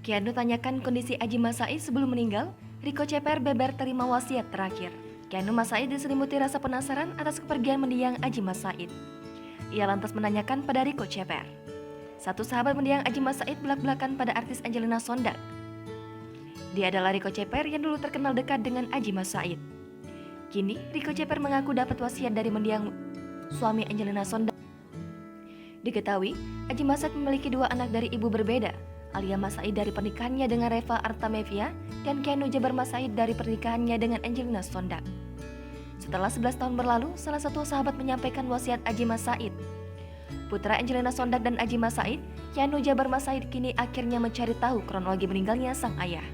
Keanu tanyakan kondisi Adji Mas Said sebelum meninggal, Rico Ceper beber terima wasiat terakhir. Keanu Mas Said diselimuti rasa penasaran atas kepergian mendiang Adji Mas Said. Ia lantas menanyakan pada Rico Ceper. Satu sahabat mendiang Adji Mas Said belak-belakan pada artis Angelina Sondakh. Dia adalah Rico Ceper yang dulu terkenal dekat dengan Adji Mas Said. Kini, Rico Ceper mengaku dapat wasiat dari mendiang suami Angelina Sondakh. Diketahui, Adji Mas Said memiliki dua anak dari ibu berbeda, Alia Mas Said dari pernikahannya dengan Reva Artamevia dan Keanu Jabar Mas Said dari pernikahannya dengan Angelina Sondakh. Setelah 11 tahun berlalu, salah satu sahabat menyampaikan wasiat Adji Mas Said. Putra Angelina Sondakh dan Adji Mas Said, Keanu Jabar Mas Said kini akhirnya mencari tahu kronologi meninggalnya sang ayah.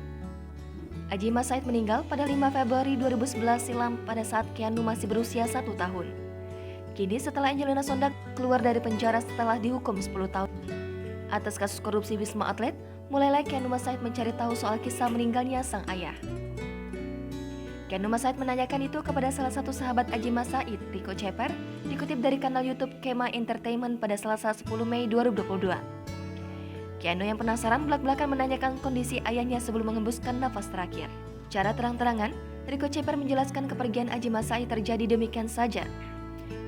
Adji Mas Said meninggal pada 5 Februari 2011 silam pada saat Keanu masih berusia 1 tahun. Kini setelah Angelina Sondakh keluar dari penjara setelah dihukum 10 tahun atas kasus korupsi Wisma Atlet, mulailah Keanu Mas Said mencari tahu soal kisah meninggalnya sang ayah. Keanu Mas Said menanyakan itu kepada salah satu sahabat Adji Mas Said, Rico Ceper, dikutip dari kanal YouTube Kema Entertainment pada Selasa 10 Mei 2022. Keanu yang penasaran belak-belakan menanyakan kondisi ayahnya sebelum mengembuskan nafas terakhir. Cara terang-terangan, Rico Ceper menjelaskan kepergian Adji Mas Said terjadi demikian saja.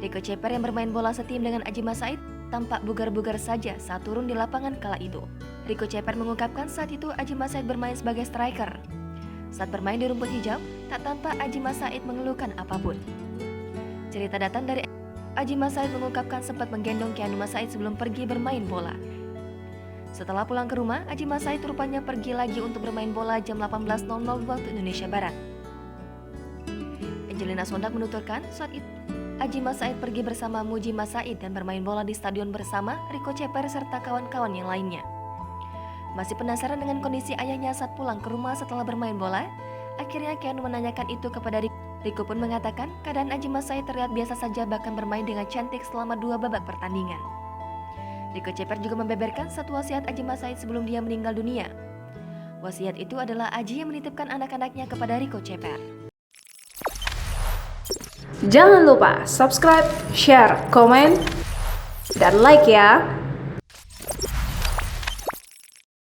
Rico Ceper yang bermain bola setim dengan Adji Mas Said tampak bugar-bugar saja saat turun di lapangan kala itu. Rico Ceper mengungkapkan saat itu Adji Mas Said bermain sebagai striker. Saat bermain di rumput hijau, tak tampak Adji Mas Said mengeluhkan apapun. Cerita datang dari Adji Mas Said mengungkapkan sempat menggendong Keanu Mas Said sebelum pergi bermain bola. Setelah pulang ke rumah, Adji Mas Said rupanya pergi lagi untuk bermain bola jam 18.00 waktu Indonesia Barat. Angelina Sondakh menuturkan saat itu Adji Mas Said pergi bersama Muji Mas Said dan bermain bola di stadion bersama Rico Ceper serta kawan-kawan yang lainnya. Masih penasaran dengan kondisi ayahnya saat pulang ke rumah setelah bermain bola? Akhirnya Keanu menanyakan itu kepada Rico. Rico pun mengatakan keadaan Adji Mas Said terlihat biasa saja bahkan bermain dengan cantik selama 2 babak pertandingan. Rico Ceper juga membeberkan satu wasiat Adji Mas Said sebelum dia meninggal dunia. Wasiat itu adalah Adji yang menitipkan anak-anaknya kepada Rico Ceper. Jangan lupa subscribe, share, komen, dan like ya.